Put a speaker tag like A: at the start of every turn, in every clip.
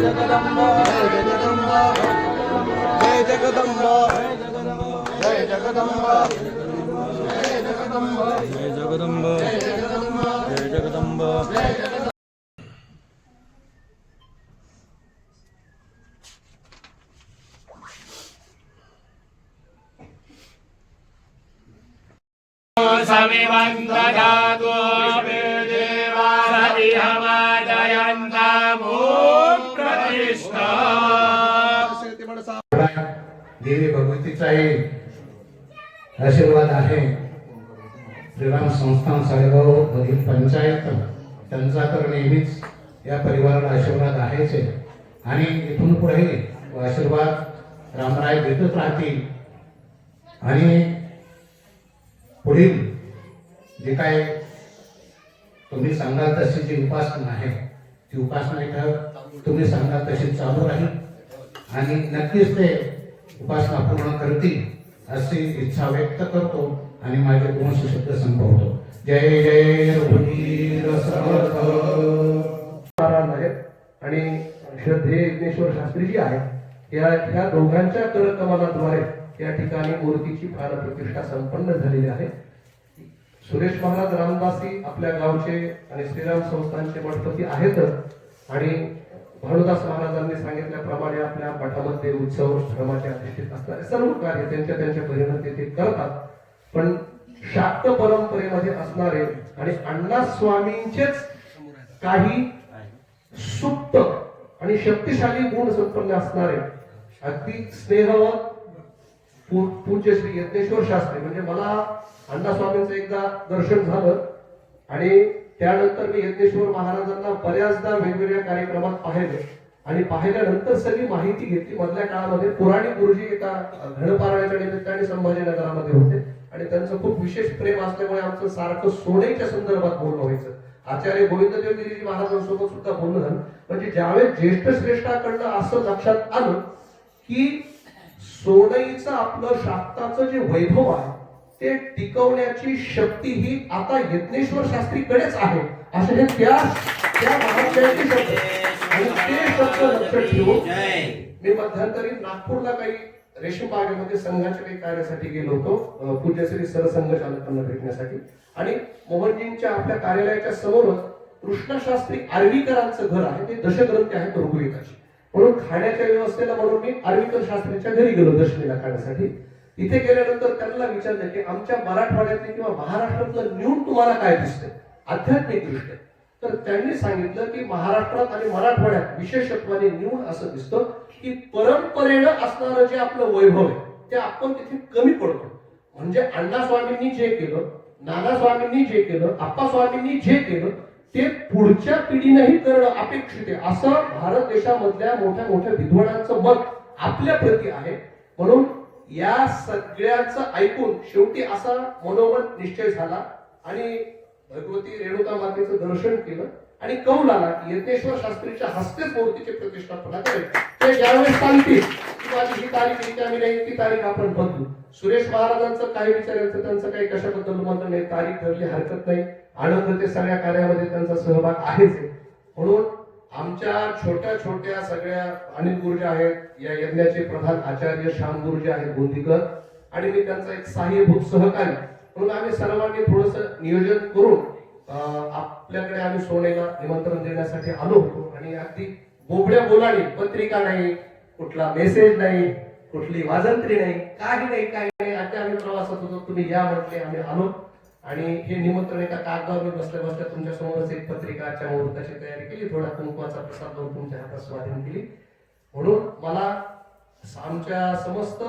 A: जगदम्बा जय जगदम्बा जय जगदम्बा जय जगदम्बा जय जगदम्बा जय जगदम्बा
B: समिवन्दधातो प्रतिष्ठा
C: देवी भगवतीचाही आशीर्वाद आहे. श्रीराम संस्थान साडेगाव मधील पंचायत त्यांचा तर नेहमीच या परिवाराला आशीर्वाद आहेच आहे आणि इथून पुढे आशीर्वाद रामराय देतच राहतील. आणि पुढील जे काय तुम्ही सांगाल तशी जी उपासना आहे ती उपासना इथं तुम्ही सांगाल तशी चालू राहील आणि नक्कीच ते उपासना पूर्ण करतील अशी इच्छा व्यक्त करतो आणि माझे 2 शब्द संपवतो. जय जय रघुवीर समर्थ महाराज आहेत आणि श्रद्धेय यज्ञेश्वर शास्त्रीजी आहेत. या दोघांच्या करकमलाद्वारे या ठिकाणी मूर्तीची प्राणप्रतिष्ठा संपन्न झालेली आहे. सुरेश महाराज रामदासी आपल्या गावचे आणि श्रीराम संस्थानचे मठपती आहेत आणि भानुदास महाराजांनी सांगितल्याप्रमाणे आपल्या मठामध्ये उत्सव धर्माचे अधिष्ठित असणारे सर्व कार्य त्यांच्या त्यांच्या परीने ते करतात. पण शाक्त परंपरेमध्ये असणारे आणि अण्णा स्वामींचेच काही सुप्त आणि शक्तिशाली गुण संपन्न असणारे अगदी स्नेहवत पूज्य श्री यज्ञेश्वर शास्त्री म्हणजे मला अण्णा स्वामींचं एकदा दर्शन झालं आणि त्यानंतर मी यज्ञेश्वर महाराजांना बऱ्याचदा वेगवेगळ्या कार्यक्रमात पाहिले आणि पाहिल्यानंतर सगळी माहिती घेतली. मधल्या काळामध्ये पुराणी गुरुजी एका घनपारायणाच्या निमित्ताने संभाजीनगरामध्ये होते आणि त्यांचं खूप विशेष प्रेम असल्यामुळे आमचं सारखं सोनेच्या संदर्भात बोलणं व्हायचं. आचार्य गोविंददेव गिरीजी महाराजांसोबत सुद्धा बोलणं झालं. म्हणजे ज्यावेळेस ज्येष्ठ श्रेष्ठाकडनं असं लक्षात आलं की सोनईचं आपलं शाक्ताचं जे वैभव आहे ते टिकवण्याची शक्ती ही आता यज्ञेश्वर शास्त्रीकडेच आहे असे हे त्या महाशयाचे शब्द आणि ते शब्द लक्षात ठेवून मी मध्यंतरी नागपूरला काही रेशीम बागेमध्ये संघाच्या काही कार्यासाठी गेलो होतो पूज्यश्री सरसंघ चालकांना भेटण्यासाठी आणि मोहनजींच्या आपल्या कार्यालयाच्या समोरच कृष्णशास्त्री आर्वीकरांचं घर आहे. ते दशग्रंथी आहेत ऋग्वेदाची. म्हणून खाण्याच्या व्यवस्थेला म्हणून मी आर्वीकर शास्त्रीच्या घरी गेलो दर्शनीला खाण्यासाठी. तिथे गेल्यानंतर त्यांना विचारलं की आमच्या मराठवाड्यातले किंवा महाराष्ट्रातलं न्यून तुम्हाला काय दिसतंय आध्यात्मिक दृष्ट्या. तर त्यांनी सांगितलं की महाराष्ट्रात आणि मराठवाड्यात विशेषत्वाने न्यून असं दिसतं की परंपरेनं असणारं जे आपलं वैभव आहे ते आपण तिथे कमी पडतो. म्हणजे अण्णा स्वामींनी जे केलं, नाना स्वामींनी जे केलं, आप्पा स्वामींनी जे केलं ते पुढच्या पिढीनेही करणं अपेक्षित आहे असं भारत देशामधल्या मोठ्या मोठ्या विद्वानांचं मत आपल्या प्रती आहे. म्हणून या सगळ्याचं ऐकून शेवटी असा मनोमन निश्चय झाला आणि भगवती रेणुका मातेचं दर्शन केलं आणि कौल आला की यज्ञेश्वर शास्त्रीच्या हस्तेच मूर्तीची प्रतिष्ठापना करेल. ते ज्यावेळेस सांगतील की माझी ही तारीख रिकामी नाही ती तारीख आपण बदलू. सुरेश महाराजांचं काय विचारायचं त्यांचं काही कशाबद्दल मत नाही. तारीख ठरली हरकत नाही. आनंद ते सगळ्या कार्यामध्ये त्यांचा सहभाग आहेच. म्हणून आमच्या छोट्या छोट्या सगळ्या अनिल गुरुजी आहेत या यज्ञाचे प्रधान आचार्य श्याम गुरुजी आहेत गोंदीकर आणि मी त्यांचा एक सहाय्यभूत सहकारी म्हणून आम्ही सर्वांनी थोडस नियोजन करून आपल्याकडे आम्ही सोनेला निमंत्रण देण्यासाठी आलो होतो आणि अगदी बोबड्या बोलाने पत्रिका नाही, कुठला मेसेज नाही, कुठली वाजंत्री नाही, काही नाही. आता आम्ही प्रवासात होतो, तुम्ही या म्हटले, आम्ही आलो आणि हे निमंत्रण एका कागदावर मी बसल्या बसल्या तुमच्या समोरच एक पत्रिकाच्या मुहूर्ताची तयारी केली. थोडा कुंकवाचा प्रसाद लावून तुमच्या हातात स्वाधीन केली. म्हणून मला आमच्या समस्त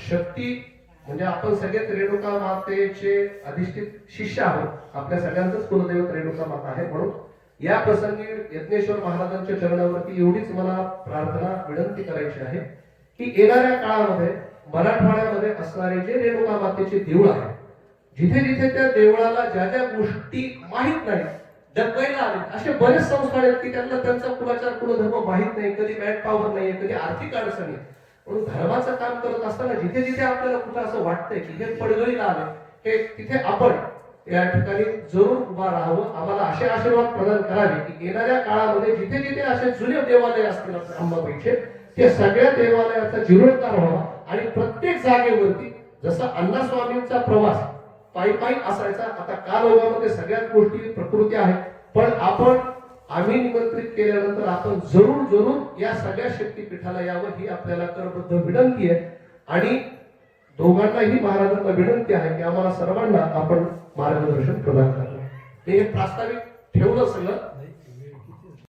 C: शक्ती म्हणजे आपण सगळेच रेणुका मातेचे अधिष्ठित शिष्य आहोत. आपल्या सगळ्यांचंच कुलदैवत रेणुका माता आहे. म्हणून या प्रसंगी यज्ञेश्वर महाराजांच्या चरणावरती एवढीच मला प्रार्थना विनंती करायची आहे की येणाऱ्या काळामध्ये मराठवाड्यामध्ये असणारे जे रेणुका मातेचे देऊळ आहे जिथे जिथे त्या देवळाला ज्या ज्या गोष्टी माहीत नाही डबकायला आले असे बरेच संस्कार आहेत की त्यांना त्यांचा कुलाचार कुलधर्म माहीत नाही, कधी बॅट पॉवर नाही, कधी आर्थिक अडचणी. म्हणून धर्माचं काम करत असताना जिथे जिथे आपल्याला कुठं असं वाटतंय की हे पडगळीला आले हे तिथे आपण
D: या ठिकाणी जरूर उभा राहावं. आम्हाला असे आशीर्वाद प्रदान करावे की येणाऱ्या काळामध्ये जिथे जिथे असे जुने देवालय असतील अंबाबाईचे ते सगळ्या देवालयाचा जीर्णोद्धार व्हावा आणि प्रत्येक जागेवरती जसा अण्णास्वामींचा प्रवास पायी पायी असायचा, आता कालयोगामध्ये सगळ्याच गोष्टी प्रकृती आहेत, पण आम्ही निमंत्रित केल्यानंतर आपण जरूर या सगळ्या शक्तीपीठाला यावं ही आपल्याला करबद्ध विनंती आहे. आणि दोघांनाही महाराजांना विनंती आहे की आम्हाला सर्वांना आपण मार्गदर्शन प्रदान करावं. हे प्रास्ताविक ठेवलं सगळं.